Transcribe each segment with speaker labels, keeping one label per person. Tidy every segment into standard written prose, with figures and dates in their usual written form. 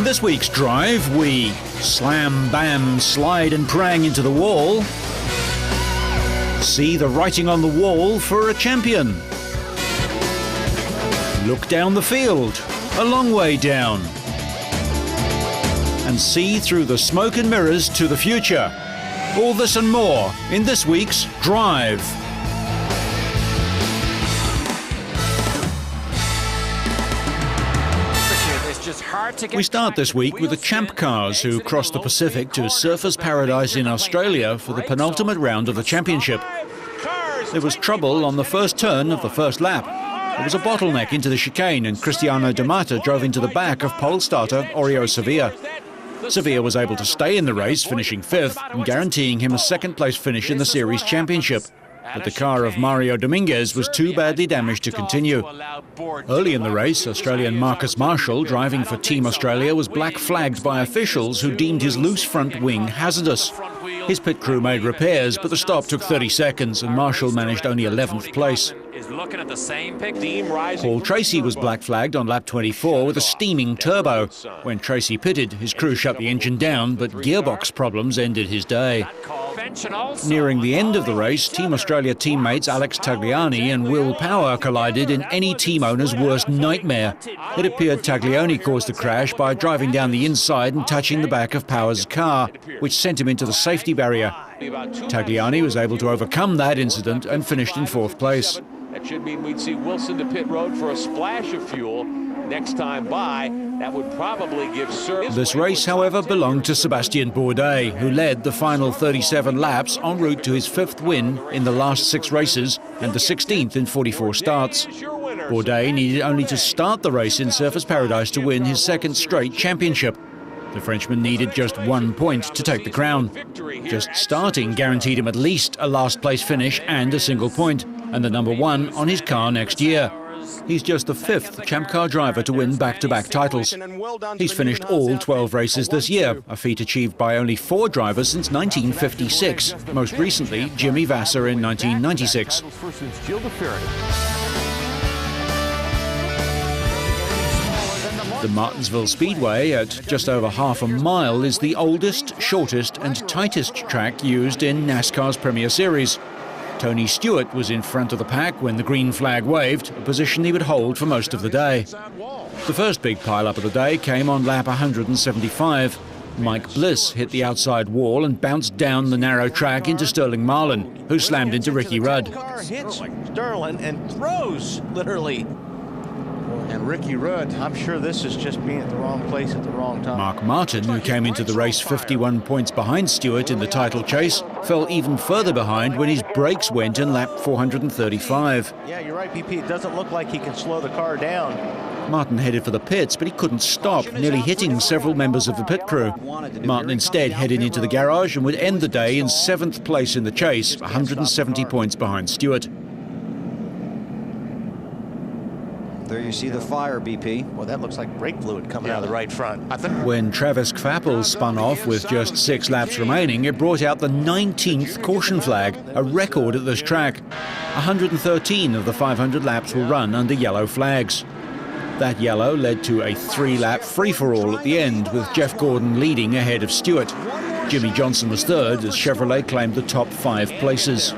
Speaker 1: In this week's drive, we slam, bam, slide and prang into the wall. See the writing on the wall for a champion. Look down the field, a long way down. And see through the smoke and mirrors to the future. All this and more in this week's Drive. We start this week with the Champ Cars, who crossed the Pacific to Surfers Paradise in Australia for the penultimate round of the championship. There was trouble on the first turn of the first lap. There was a bottleneck into the chicane and Cristiano De Mata drove into the back of pole starter Oriol Sevilla. Sevilla was able to stay in the race, finishing 5th and guaranteeing him a second-place finish in the series championship. But the car of Mario Dominguez was too badly damaged to continue. Early in the race, Australian Marcus Marshall, driving for Team Australia, was black-flagged by officials who deemed his loose front wing hazardous. His pit crew made repairs, but the stop took 30 seconds and Marshall managed only 11th place. Paul Tracy was black-flagged on lap 24 with a steaming turbo. When Tracy pitted, his crew shut the engine down, but gearbox problems ended his day. Nearing the end of the race, Team Australia teammates Alex Tagliani and Will Power collided in any team owner's worst nightmare. It appeared Tagliani caused the crash by driving down the inside and touching the back of Power's car, which sent him into the safety barrier. Tagliani was able to overcome that incident and finished in 4th place.
Speaker 2: That should mean we'd see Wilson to pit road for a splash of fuel next time by. That would probably give service.
Speaker 1: This race, however, belonged to Sébastien Bourdais, who led the final 37 laps en route to his 5th win in the last 6 races and the 16th in 44 starts. Bourdais needed only to start the race in Surfers Paradise to win his 2nd straight championship. The Frenchman needed just 1 point to take the crown. Just starting guaranteed him at least a last-place finish and a single point, and the number 1 on his car next year. He's just the 5th Champ Car driver to win back-to-back titles. He's finished all 12 races this year, a feat achieved by only 4 drivers since 1956, most recently Jimmy Vasser in 1996. The Martinsville Speedway, at just over half a mile, is the oldest, shortest and tightest track used in NASCAR's Premier Series. Tony Stewart was in front of the pack when the green flag waved, a position he would hold for most of the day. The first big pile-up of the day came on lap 175. Mike Bliss hit the outside wall and bounced down the narrow track into Sterling Marlin, who slammed into Ricky Rudd.
Speaker 3: The car hits Sterling and throws, literally. And Ricky Rudd, I'm sure this is just being at the wrong place at the wrong time.
Speaker 1: Mark Martin, who came into the race 51 points behind Stewart in the title chase, fell even further behind when his brakes went in lap 435.
Speaker 3: Yeah, you're right, BP. It doesn't look like he can slow the car down.
Speaker 1: Martin headed for the pits, but he couldn't stop, nearly hitting several members of the pit crew. Martin instead headed into the garage and would end the day in 7th place in the chase, 170 points behind Stewart.
Speaker 4: There you see the fire, BP.
Speaker 3: Well, that looks like brake fluid coming out of the right front.
Speaker 1: When Travis Kvapil spun off with just 6 laps remaining, it brought out the 19th caution flag, a record at this track. 113 of the 500 laps were run under yellow flags. That yellow led to a 3-lap free-for-all at the end, with Jeff Gordon leading ahead of Stewart. Jimmy Johnson was 3rd as Chevrolet claimed the top 5 places.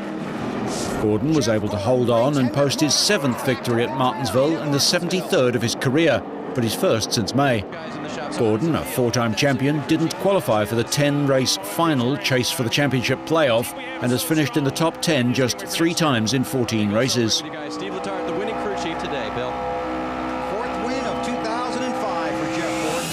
Speaker 1: Gordon was able to hold on and post his 7th victory at Martinsville and the 73rd of his career, but his 1st since May. Gordon, a 4-time champion, didn't qualify for the 10-race final chase for the championship playoff and has finished in the top 10 just 3 times in 14 races.
Speaker 5: Steve Letarte, the winning crew chief today, Bill.
Speaker 4: 4th win of 2005 for Jeff Gordon.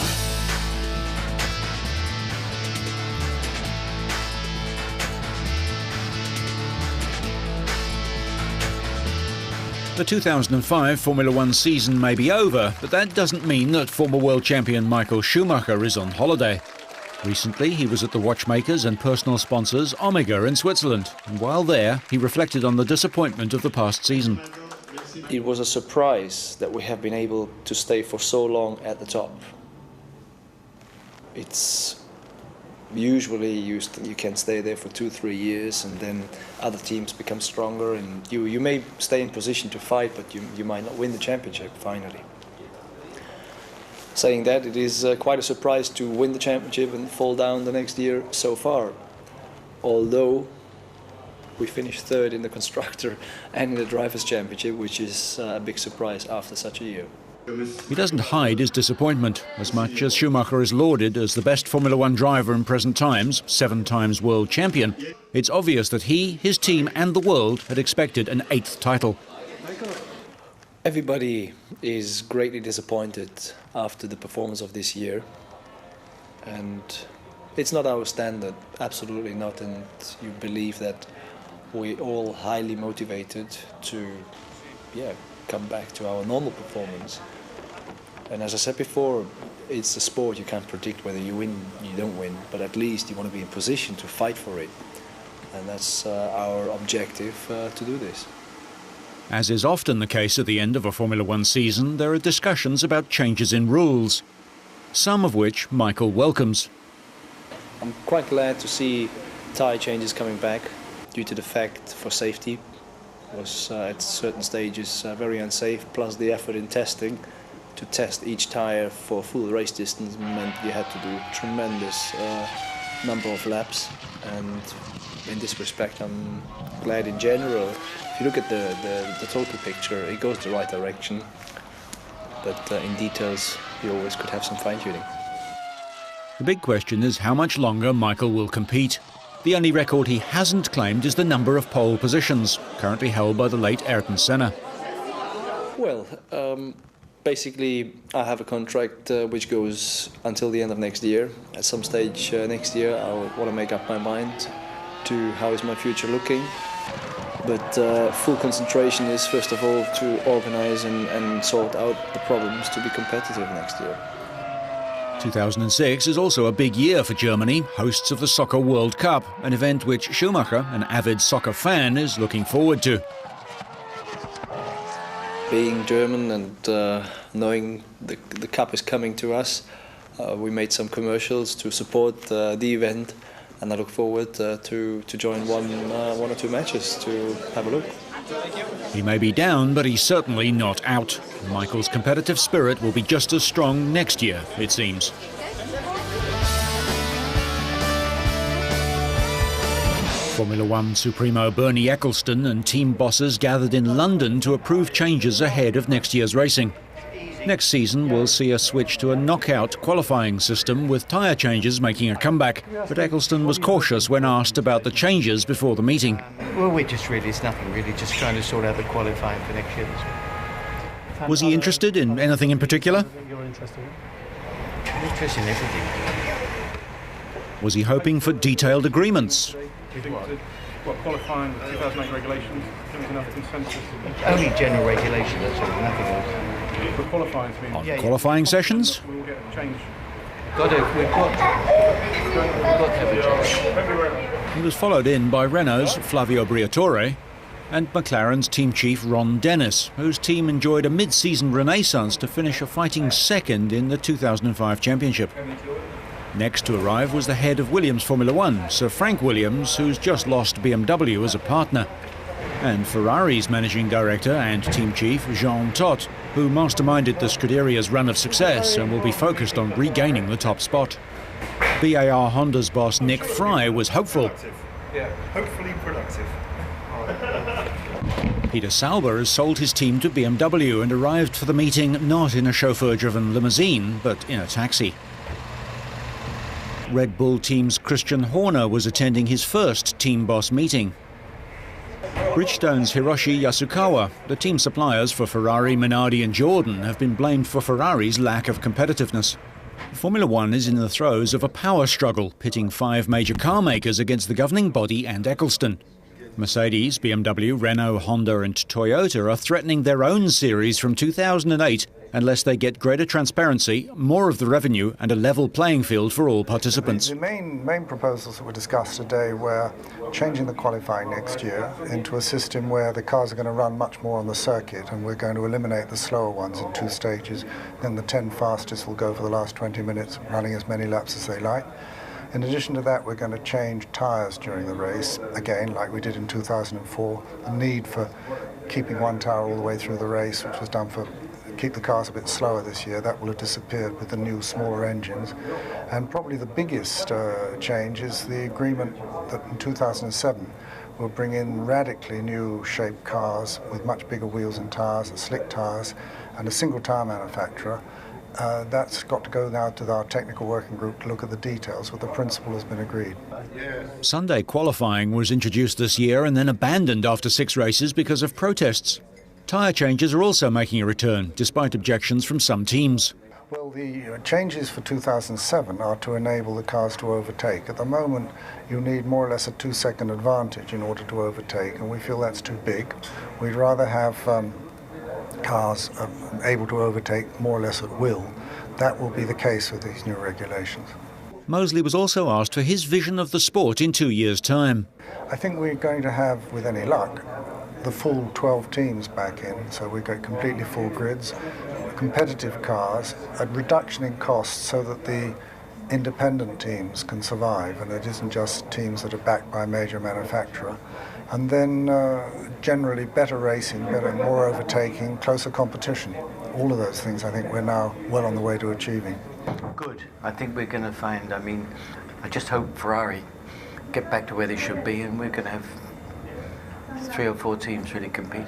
Speaker 1: The 2005 Formula One season may be over, but that doesn't mean that former world champion Michael Schumacher is on holiday. Recently, he was at the watchmakers and personal sponsors Omega in Switzerland, and while there, he reflected on the disappointment of the past season.
Speaker 6: It was a surprise that we have been able to stay for so long at the top. It's usually you can stay there for 2-3 years and then other teams become stronger and you may stay in position to fight, but you might not win the championship finally. Saying that, it is quite a surprise to win the championship and fall down the next year so far. Although we finished third in the constructor and in the drivers' championship, which is a big surprise after such a year.
Speaker 1: He doesn't hide his disappointment. As much as Schumacher is lauded as the best Formula One driver in present times, 7 times world champion, it's obvious that he, his team and the world had expected an 8th title.
Speaker 6: Everybody is greatly disappointed after the performance of this year, and it's not our standard, absolutely not, and you believe that we're all highly motivated to come back to our normal performance. And as I said before, it's a sport, you can't predict whether you win, you don't win, but at least you want to be in position to fight for it, and that's our objective to do this.
Speaker 1: As is often the case at the end of a Formula One season, there are discussions about changes in rules, some of which Michael welcomes.
Speaker 6: I'm quite glad to see tyre changes coming back due to the fact for safety was at certain stages very unsafe, plus the effort in testing to test each tyre for full race distance meant you had to do a tremendous number of laps, and in this respect I'm glad in general. If you look at the total picture, it goes the right direction, but in details you always could have some fine-tuning.
Speaker 1: The big question is how much longer Michael will compete. The only record he hasn't claimed is the number of pole positions, currently held by the late Ayrton Senna.
Speaker 6: Well, basically I have a contract which goes until the end of next year. At some stage next year I want to make up my mind to how is my future looking. But full concentration is first of all to organize and sort out the problems to be competitive next year.
Speaker 1: 2006 is also a big year for Germany, hosts of the Soccer World Cup, an event which Schumacher, an avid soccer fan, is looking forward to.
Speaker 6: Being German and knowing the cup is coming to us, we made some commercials to support the event, and I look forward to join one or two matches to have a look.
Speaker 1: He may be down, but he's certainly not out. Michael's competitive spirit will be just as strong next year, it seems. Formula One Supremo Bernie Ecclestone and team bosses gathered in London to approve changes ahead of next year's racing. Next season will see a switch to a knockout qualifying system with tyre changes making a comeback, but Ecclestone was cautious when asked about the changes before the meeting.
Speaker 7: Well, it's nothing really, just trying to sort out the qualifying for next year.
Speaker 1: Was he interested in anything in particular?
Speaker 7: I'm interested in everything.
Speaker 1: Was he hoping for detailed agreements?
Speaker 8: Do you think what qualifying 2008 regulations, there's enough consensus?
Speaker 7: Only general regulation, that's all, nothing else.
Speaker 8: For qualifying,
Speaker 1: On qualifying sessions?
Speaker 8: We will get a change.
Speaker 7: We've got to have a change.
Speaker 1: He was followed in by Renault's Flavio Briatore and McLaren's team chief Ron Dennis, whose team enjoyed a mid-season renaissance to finish a fighting second in the 2005 championship. Next to arrive was the head of Williams Formula One, Sir Frank Williams, who's just lost BMW as a partner, and Ferrari's managing director and team chief Jean Todt, who masterminded the Scuderia's run of success and will be focused on regaining the top spot. BAR Honda's boss Nick Fry was hopeful.
Speaker 8: Yeah, hopefully productive.
Speaker 1: Peter Sauber has sold his team to BMW and arrived for the meeting not in a chauffeur-driven limousine, but in a taxi. Red Bull team's Christian Horner was attending his first team boss meeting. Bridgestone's Hiroshi Yasukawa, the team suppliers for Ferrari, Minardi and Jordan, have been blamed for Ferrari's lack of competitiveness. Formula One is in the throes of a power struggle, pitting 5 major car makers against the governing body and Ecclestone. Mercedes, BMW, Renault, Honda and Toyota are threatening their own series from 2008 unless they get greater transparency, more of the revenue and a level playing field for all participants.
Speaker 9: The main proposals that were discussed today were changing the qualifying next year into a system where the cars are going to run much more on the circuit, and we're going to eliminate the slower ones in 2 stages. Then the 10 fastest will go for the last 20 minutes, running as many laps as they like. In addition to that, we're going to change tyres during the race, again, like we did in 2004. The need for keeping one tyre all the way through the race, which was done for keep the cars a bit slower this year. That will have disappeared with the new, smaller engines. And probably the biggest change is the agreement that in 2007 will bring in radically new shaped cars with much bigger wheels and tyres, slick tyres, and a single tyre manufacturer. That's got to go now to our technical working group to look at the details, but the principle has been agreed.
Speaker 1: Sunday qualifying was introduced this year and then abandoned after 6 races because of protests. Tyre changes are also making a return, despite objections from some teams.
Speaker 9: Well, the changes for 2007 are to enable the cars to overtake. At the moment, you need more or less a 2-second advantage in order to overtake, and we feel that's too big. We'd rather have cars able to overtake more or less at will. That will be the case with these new regulations.
Speaker 1: Mosley was also asked for his vision of the sport in 2 years' time.
Speaker 9: I think we're going to have, with any luck, the full 12 teams back in, so we get completely full grids, competitive cars, a reduction in costs so that the independent teams can survive and it isn't just teams that are backed by a major manufacturer. And then generally better racing, more overtaking, closer competition. All of those things I think we're now well on the way to achieving.
Speaker 7: Good. I think we're going to find, I just hope Ferrari get back to where they should be, and we're going to have 3 or 4 teams really competing,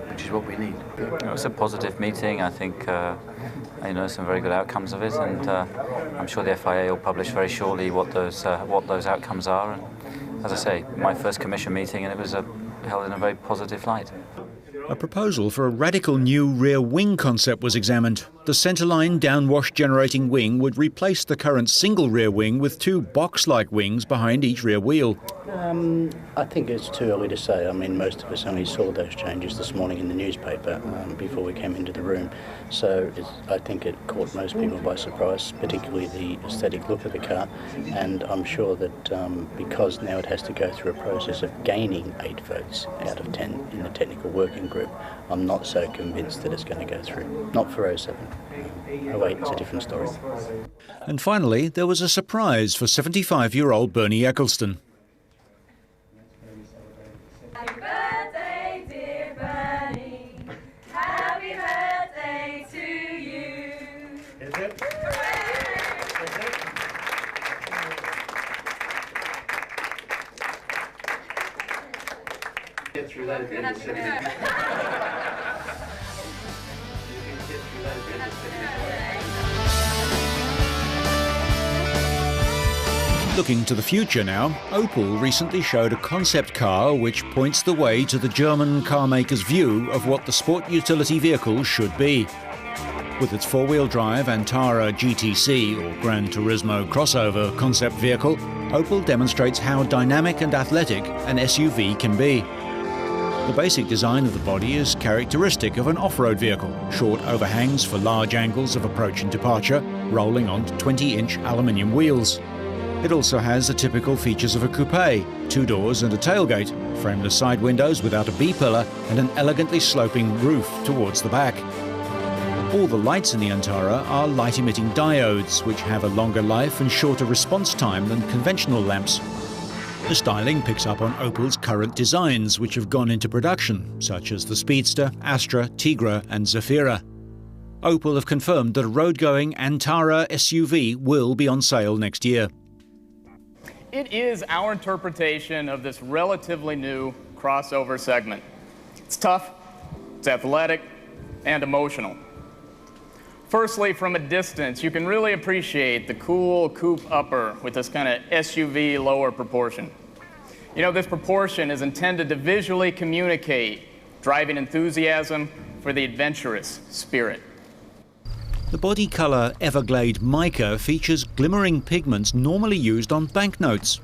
Speaker 7: which is what we need.
Speaker 10: It was a positive meeting. I think some very good outcomes of it, and I'm sure the FIA will publish very shortly what those outcomes are. And as I say, my first commission meeting, and it was held in a very positive light.
Speaker 1: A proposal for a radical new rear wing concept was examined. The centerline downwash generating wing would replace the current single rear wing with 2 box-like wings behind each rear wheel.
Speaker 11: I think it's too early to say. Most of us only saw those changes this morning in the newspaper before we came into the room. So I think it caught most people by surprise, particularly the aesthetic look of the car. And I'm sure that because now it has to go through a process of gaining 8 votes out of 10 in the technical working group, I'm not so convinced that it's going to go through. Not for 07. 08, it's a different story.
Speaker 1: And finally, there was a surprise for 75-year-old Bernie Eccleston.
Speaker 12: Happy birthday, dear Bernie. Happy birthday to you.
Speaker 8: Is it?
Speaker 7: Get through that again.
Speaker 1: Looking to the future now, Opel recently showed a concept car which points the way to the German car maker's view of what the sport utility vehicle should be. With its 4-wheel drive Antara GTC, or Gran Turismo crossover concept vehicle, Opel demonstrates how dynamic and athletic an SUV can be. The basic design of the body is characteristic of an off-road vehicle, short overhangs for large angles of approach and departure, rolling on 20-inch aluminium wheels. It also has the typical features of a coupe, 2 doors and a tailgate, frameless side windows without a B-pillar, and an elegantly sloping roof towards the back. All the lights in the Antara are light-emitting diodes, which have a longer life and shorter response time than conventional lamps. The styling picks up on Opel's current designs, which have gone into production, such as the Speedster, Astra, Tigra and Zafira. Opel have confirmed that a road-going Antara SUV will be on sale next year.
Speaker 13: It is our interpretation of this relatively new crossover segment. It's tough, it's athletic, and emotional. Firstly, from a distance, you can really appreciate the cool coupe upper with this kind of SUV lower proportion. You know, this proportion is intended to visually communicate driving enthusiasm for the adventurous spirit.
Speaker 1: The body colour Everglade mica features glimmering pigments normally used on banknotes.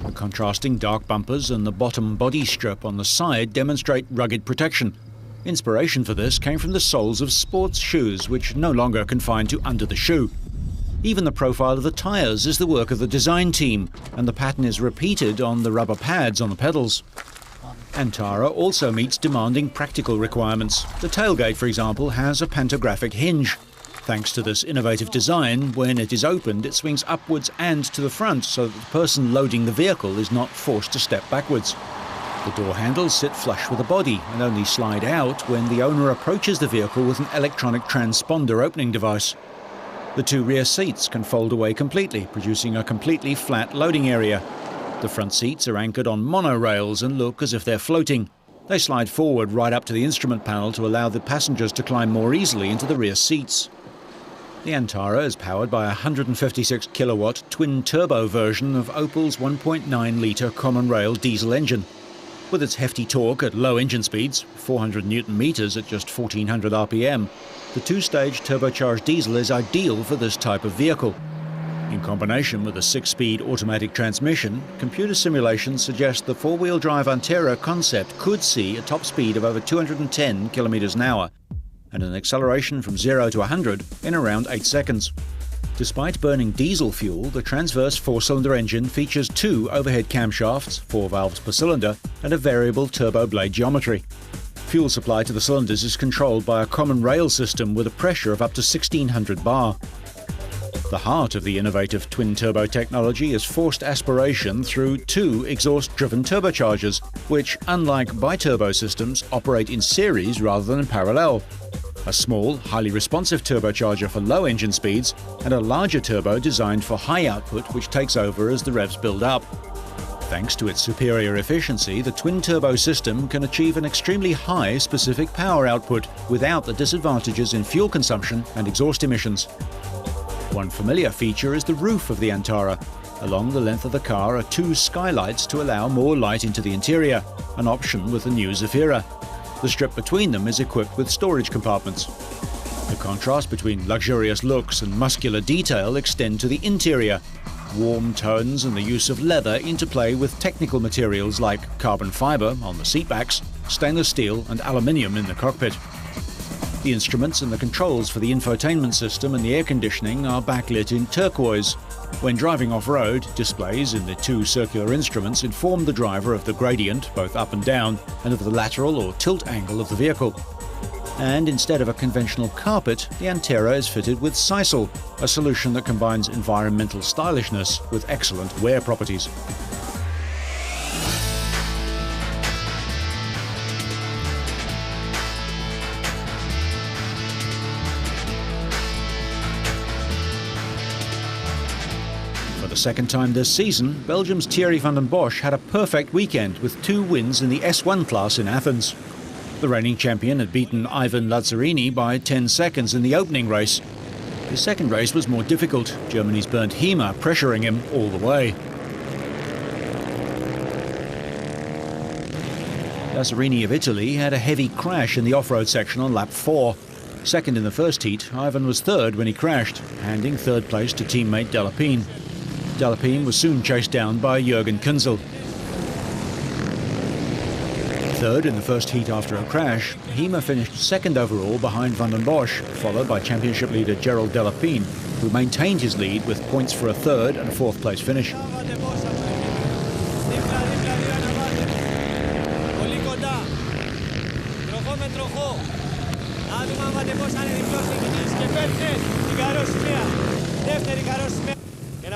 Speaker 1: The contrasting dark bumpers and the bottom body strip on the side demonstrate rugged protection. Inspiration for this came from the soles of sports shoes, which no longer confined to under the shoe. Even the profile of the tyres is the work of the design team, and the pattern is repeated on the rubber pads on the pedals. Antara also meets demanding practical requirements. The tailgate, for example, has a pantographic hinge. Thanks to this innovative design, when it is opened, it swings upwards and to the front so that the person loading the vehicle is not forced to step backwards. The door handles sit flush with the body and only slide out when the owner approaches the vehicle with an electronic transponder opening device. The two rear seats can fold away completely, producing a completely flat loading area. The front seats are anchored on monorails and look as if they're floating. They slide forward right up to the instrument panel to allow the passengers to climb more easily into the rear seats. The Antara is powered by a 156 kilowatt twin-turbo version of Opel's 1.9-litre common rail diesel engine. With its hefty torque at low engine speeds, 400 Newton-meters at just 1400 RPM, the two-stage turbocharged diesel is ideal for this type of vehicle. In combination with a 6-speed automatic transmission, computer simulations suggest the four-wheel drive Antara concept could see a top speed of over 210 kilometers an hour and an acceleration from 0 to 100 in around 8 seconds. Despite burning diesel fuel, the transverse four-cylinder engine features two overhead camshafts, 4 valves per cylinder, and a variable turbo blade geometry. Fuel supply to the cylinders is controlled by a common rail system with a pressure of up to 1600 bar. The heart of the innovative twin-turbo technology is forced aspiration through two exhaust-driven turbochargers, which, unlike biturbo systems, operate in series rather than in parallel. A small, highly responsive turbocharger for low engine speeds, and a larger turbo designed for high output which takes over as the revs build up. Thanks to its superior efficiency, the twin-turbo system can achieve an extremely high specific power output without the disadvantages in fuel consumption and exhaust emissions. One familiar feature is the roof of the Antara. Along the length of the car are two skylights to allow more light into the interior, an option with the new Zafira. The strip between them is equipped with storage compartments. The contrast between luxurious looks and muscular detail extend to the interior. Warm tones and the use of leather interplay with technical materials like carbon fiber on the seatbacks, stainless steel and aluminium in the cockpit. The instruments and the controls for the infotainment system and the air conditioning are backlit in turquoise. When driving off-road, displays in the two circular instruments inform the driver of the gradient, both up and down, and of the lateral or tilt angle of the vehicle. And instead of a conventional carpet, the Antara is fitted with sisal, a solution that combines environmental stylishness with excellent wear properties. For the second time this season, Belgium's Thierry van den Bosch had a perfect weekend with 2 wins in the S1 class in Athens. The reigning champion had beaten Ivan Lazzarini by 10 seconds in the opening race. The second race was more difficult, Germany's Bernd Hiemer pressuring him all the way. Lazzarini of Italy had a heavy crash in the off-road section on lap 4. Second in the first heat, Ivan was third when he crashed, handing third place to teammate Delapine. Delapine was soon chased down by Jürgen Kunzel. Third in the first heat after a crash, Hiemer finished second overall behind Van den Bosch, followed by championship leader Gerald Delapine, who maintained his lead with points for a third and fourth place finish.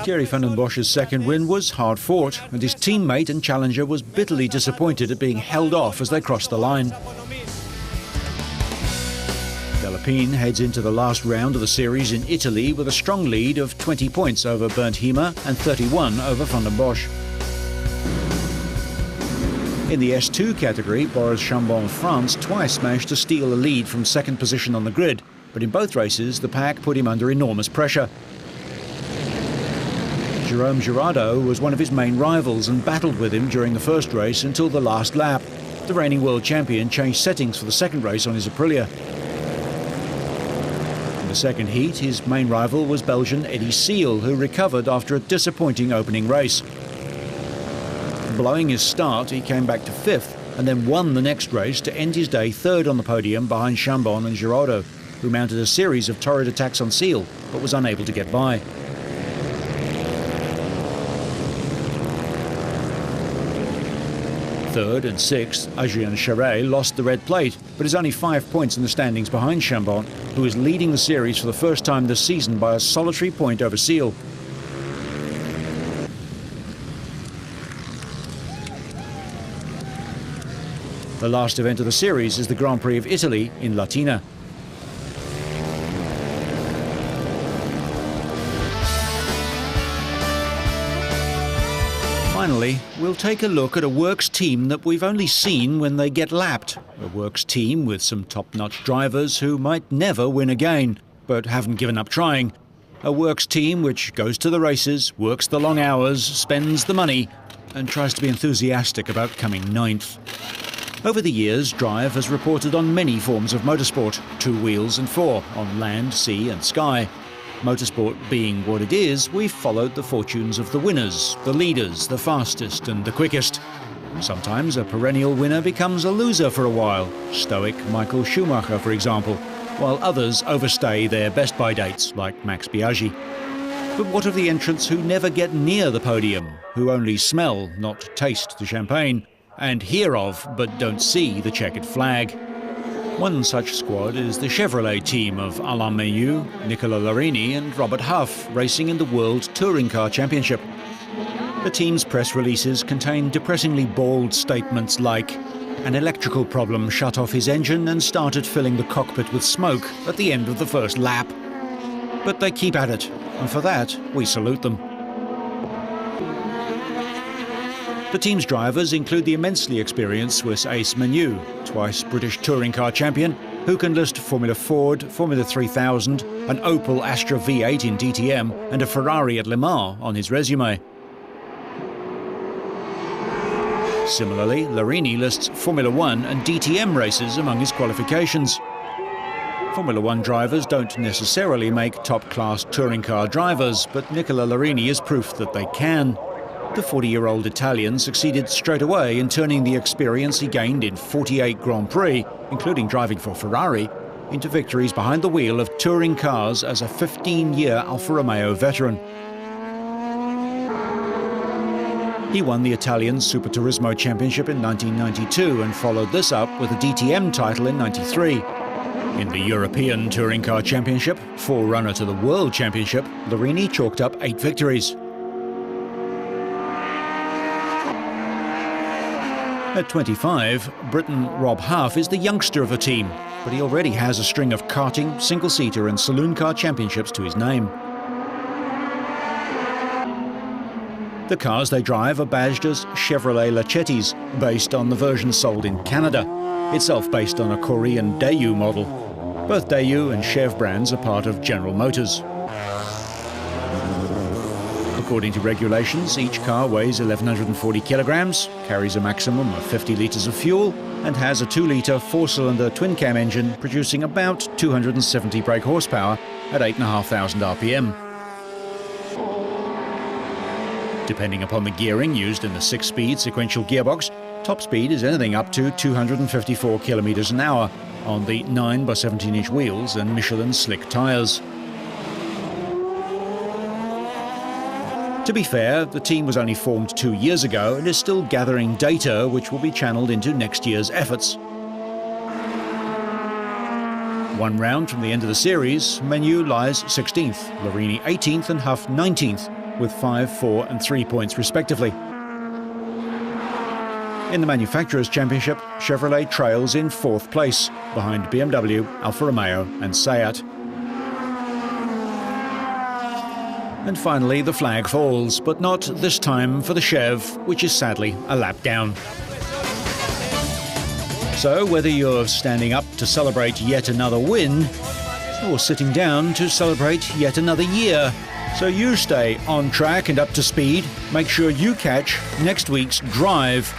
Speaker 1: Thierry van den Bosch's second win was hard-fought, and his teammate and challenger was bitterly disappointed at being held off as they crossed the line. Delapine heads into the last round of the series in Italy with a strong lead of 20 points over Bernd Hiemer and 31 over van den Bosch. In the S2 category, Boris Chambon of France twice managed to steal a lead from second position on the grid, but in both races the pack put him under enormous pressure. Jérôme Girardot was one of his main rivals and battled with him during the first race until the last lap. The reigning world champion changed settings for the second race on his Aprilia. In the second heat, his main rival was Belgian Eddie Seal, who recovered after a disappointing opening race. Blowing his start, he came back to fifth and then won the next race to end his day third on the podium behind Chambon and Girardot, who mounted a series of torrid attacks on Seal but was unable to get by. Third and sixth, Adrien Charret lost the red plate, but is only 5 points in the standings behind Chambon, who is leading the series for the first time this season by a solitary point over Seal. The last event of the series is the Grand Prix of Italy in Latina. Finally, we'll take a look at a works team that we've only seen when they get lapped. A works team with some top-notch drivers who might never win again, but haven't given up trying. A works team which goes to the races, works the long hours, spends the money, and tries to be enthusiastic about coming ninth. Over the years, Drive has reported on many forms of motorsport, 2 wheels and 4, on land, sea and sky. Motorsport being what it is, we've followed the fortunes of the winners, the leaders, the fastest and the quickest. Sometimes a perennial winner becomes a loser for a while, stoic Michael Schumacher for example, while others overstay their best-by dates like Max Biaggi. But what of the entrants who never get near the podium, who only smell, not taste the champagne, and hear of but don't see the checkered flag? One such squad is the Chevrolet team of Alain Menu, Nicola Larini and Robert Huff, racing in the World Touring Car Championship. The team's press releases contain depressingly bald statements like, "An electrical problem shut off his engine and started filling the cockpit with smoke at the end of the first lap." But they keep at it, and for that we salute them. The team's drivers include the immensely experienced Swiss ace Menu, twice British touring car champion, who can list Formula Ford, Formula 3000, an Opel Astra V8 in DTM and a Ferrari at Le Mans on his resume. Similarly, Larini lists Formula 1 and DTM races among his qualifications. Formula 1 drivers don't necessarily make top-class touring car drivers, but Nicola Larini is proof that they can. The 40-year-old Italian succeeded straight away in turning the experience he gained in 48 Grand Prix, including driving for Ferrari, into victories behind the wheel of touring cars as a 15-year Alfa Romeo veteran. He won the Italian Super Turismo Championship in 1992 and followed this up with a DTM title in '93. In the European Touring Car Championship, forerunner to the World Championship, Larini chalked up 8 victories. At 25, Briton Rob Huff is the youngster of the team, but he already has a string of karting, single-seater and saloon car championships to his name. The cars they drive are badged as Chevrolet Lachettis, based on the version sold in Canada, itself based on a Korean Daewoo model. Both Daewoo and Chev brands are part of General Motors. According to regulations, each car weighs 1,140 kilograms, carries a maximum of 50 litres of fuel, and has a 2-litre 4-cylinder twin-cam engine producing about 270 brake horsepower at 8,500 RPM. Depending upon the gearing used in the 6-speed sequential gearbox, top speed is anything up to 254 kilometres an hour on the 9 by 17-inch wheels and Michelin slick tyres. To be fair, the team was only formed 2 years ago and is still gathering data which will be channeled into next year's efforts. One round from the end of the series, Menu lies 16th, Larini 18th and Huff 19th, with 5, 4 and 3 points respectively. In the Manufacturers' Championship, Chevrolet trails in 4th place, behind BMW, Alfa Romeo and Seat. And finally, the flag falls, but not this time for the Chev, which is sadly a lap down. So whether you're standing up to celebrate yet another win, or sitting down to celebrate yet another year, so you stay on track and up to speed, make sure you catch next week's Drive